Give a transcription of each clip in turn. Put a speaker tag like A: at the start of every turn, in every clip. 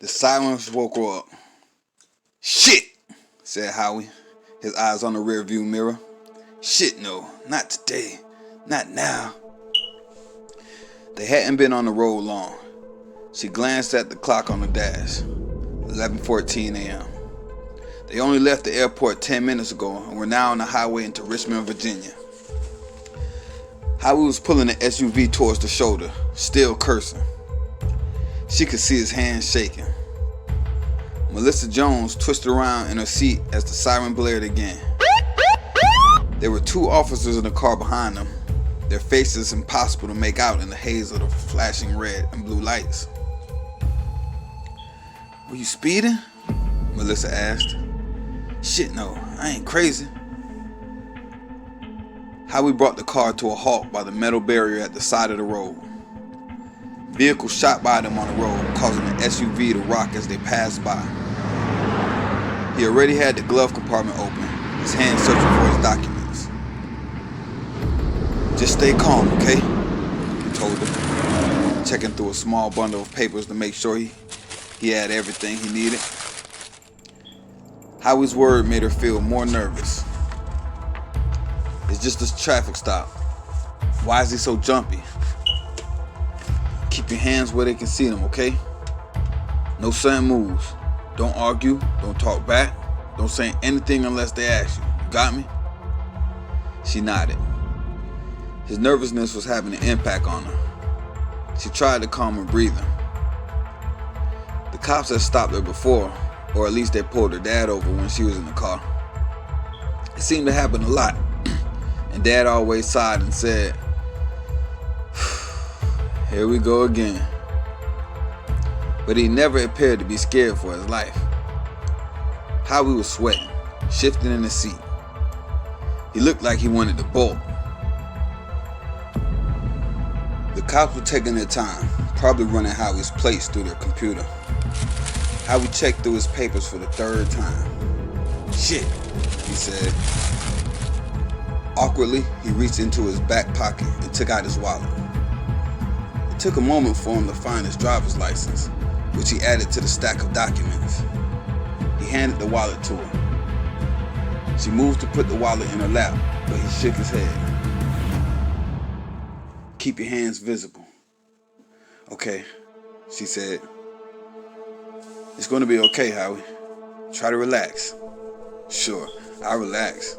A: The silence woke her up. "Shit," said Howie, his eyes on the rearview mirror. "Shit, no, not today, not now." They hadn't been on the road long. She glanced at the clock on the dash. 11:14 a.m. They only left the airport 10 minutes ago and were now on the highway into Richmond, Virginia. Howie was pulling the SUV towards the shoulder, still cursing. She could see his hands shaking. Melissa Jones twisted around in her seat as the siren blared again. There were two officers in the car behind them, their faces impossible to make out in the haze of the flashing red and blue lights. "Were you speeding?" Melissa asked. "Shit, no, I ain't crazy." Howie brought the car to a halt by the metal barrier at the side of the road. Vehicles shot by them on the road, causing the SUV to rock as they passed by. He already had the glove compartment open, his hand searching for his documents. "Just stay calm, okay?" he told her, checking through a small bundle of papers to make sure he had everything he needed. Howie's word made her feel more nervous. "It's just a traffic stop. Why is he so jumpy? Keep your hands where they can see them, okay? No sudden moves. Don't argue. Don't talk back. Don't say anything unless they ask you. You got me?" She nodded. His nervousness was having an impact on her. She tried to calm her breathing. The cops had stopped her before, or at least they pulled her dad over when she was in the car. It seemed to happen a lot, and Dad always sighed and said, "Here we go again." But he never appeared to be scared for his life. Howie was sweating, shifting in his seat. He looked like he wanted to bolt. The cops were taking their time, probably running Howie's plates through their computer. Howie checked through his papers for the third time. "Shit," he said. Awkwardly, he reached into his back pocket and took out his wallet. It took a moment for him to find his driver's license, which he added to the stack of documents. He handed the wallet to her. She moved to put the wallet in her lap, but he shook his head. "Keep your hands visible." "Okay," she said. "It's going to be okay, Howie. Try to relax." "Sure, I'll relax,"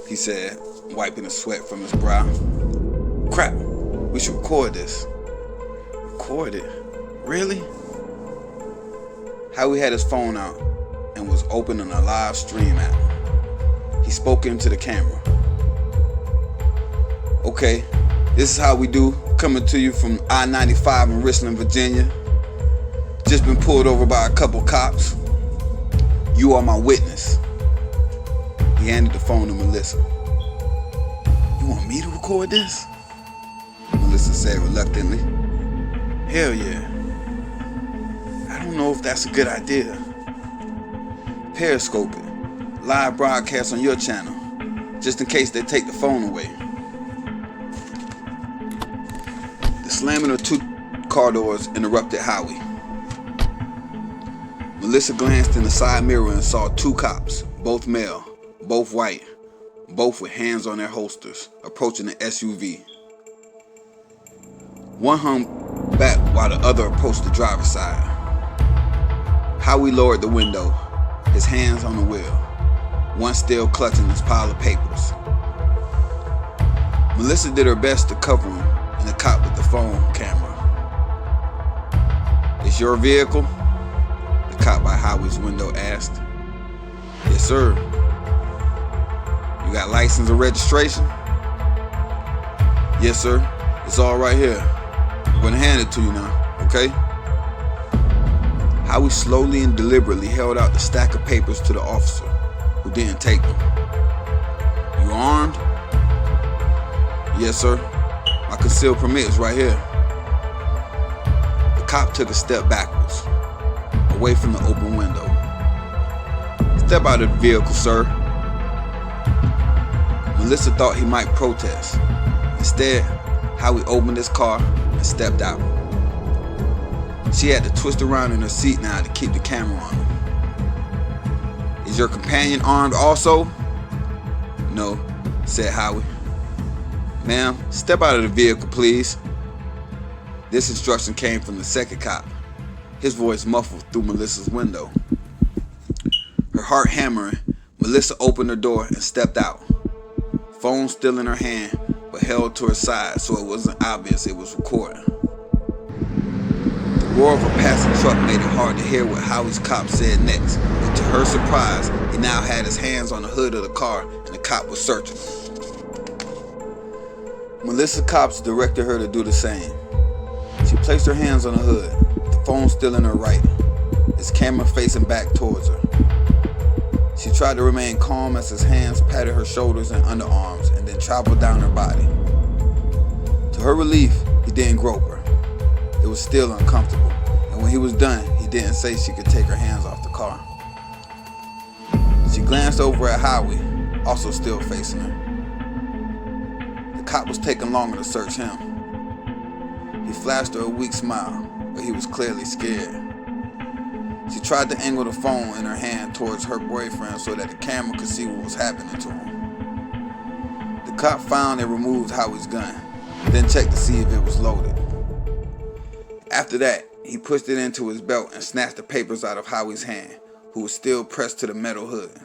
A: he said, wiping the sweat from his brow. "Crap, we should record this." "Record it? Really?" Howie had his phone out and was opening a live stream app. He spoke into the camera. "Okay, this is how we do, coming to you from I-95 in Richmond, Virginia. Just been pulled over by a couple cops. You are my witness." He handed the phone to Melissa. "You want me to record this?" Melissa said reluctantly. "Hell yeah. I don't know if that's a good idea. Periscope it. Live broadcast on your channel, just in case they take the phone away." The slamming of two car doors interrupted Howie. Melissa glanced in the side mirror and saw two cops, both male, both white, both with hands on their holsters, approaching the SUV. One hung back while the other approached the driver's side. Howie lowered the window, his hands on the wheel, one still clutching his pile of papers. Melissa did her best to cover him and the cop with the phone camera. "It's your vehicle?" the cop by Howie's window asked. "Yes, sir." "You got license or registration?" "Yes, sir. It's all right here. I'm going to hand it to you now, okay?" Howie slowly and deliberately held out the stack of papers to the officer, who didn't take them. "You armed?" "Yes, sir. My concealed permit is right here." The cop took a step backwards, away from the open window. "Step out of the vehicle, sir." Melissa thought he might protest. Instead, Howie opened his car and stepped out. She had to twist around in her seat now to keep the camera on him. Is your companion armed also? No, said Howie. Ma'am, step out of the vehicle, please. This instruction came from the second cop, his voice muffled through Melissa's window. Her heart hammering, Melissa opened the door and stepped out. Phone still in her hand, but held to her side so it wasn't obvious it was recording. The roar of a passing truck made it hard to hear what Howie's cop said next, but to her surprise, he now had his hands on the hood of the car and the cop was searching. Melissa cops directed her to do the same. She placed her hands on the hood, the phone still in her right, his camera facing back towards her. She tried to remain calm as his hands patted her shoulders and underarms and then traveled down her body. To her relief, he didn't grope her. It was still uncomfortable, and when he was done, he didn't say she could take her hands off the car. She glanced over at Howie, also still facing her. The cop was taking longer to search him. He flashed her a weak smile, but he was clearly scared. She tried to angle the phone in her hand towards her boyfriend so that the camera could see what was happening to him. The cop found and removed Howie's gun, then checked to see if it was loaded. After that, he pushed it into his belt and snatched the papers out of Howie's hand, who was still pressed to the metal hood.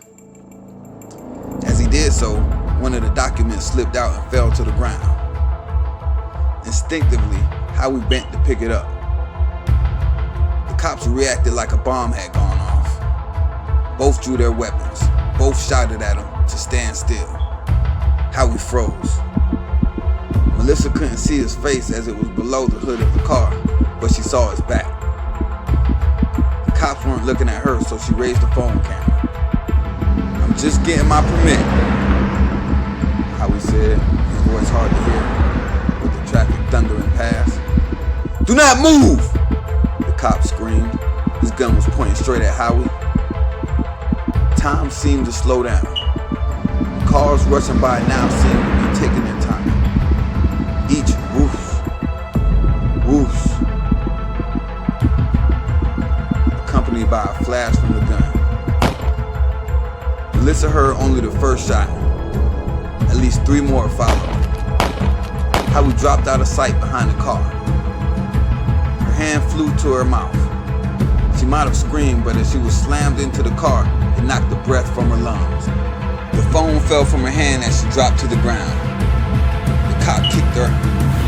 A: As he did so, one of the documents slipped out and fell to the ground. Instinctively, Howie bent to pick it up. The cops reacted like a bomb had gone off. Both drew their weapons. Both shouted at him to stand still. Howie froze. Melissa couldn't see his face as it was below the hood of the car, but she saw his back. The cops weren't looking at her, so she raised the phone camera. "I'm just getting my permit," Howie said, his voice hard to hear, with the traffic thundering past. "Do not move!" the cop screamed. His gun was pointing straight at Howie. Time seemed to slow down. Cars rushing by now seemed to be taking their time. Each whoosh, whoosh, accompanied by a flash from the gun. Melissa heard only the first shot. At least 3 more followed. Howie dropped out of sight behind the car. Her hand flew to her mouth. She might have screamed, but as she was slammed into the car, it knocked the breath from her lungs. The phone fell from her hand as she dropped to the ground. The cop kicked her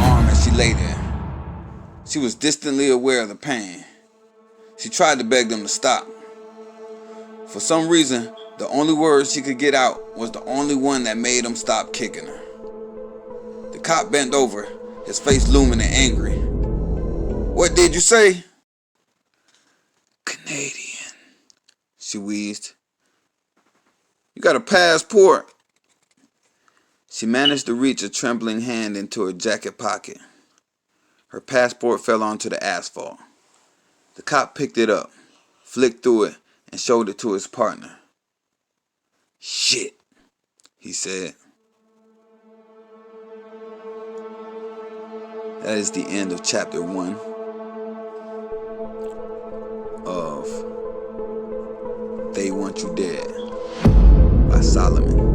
A: arm as she lay there. She was distantly aware of the pain. She tried to beg them to stop. For some reason, the only words she could get out was the only one that made them stop kicking her. The cop bent over, his face looming and angry. "What did you say?" "Canadian," she wheezed. "You got a passport?" She managed to reach a trembling hand into her jacket pocket. Her passport fell onto the asphalt. The cop picked it up, flicked through it, and showed it to his partner. "Shit," he said. That is the end of chapter 1 of They Want You Dead by Solomon.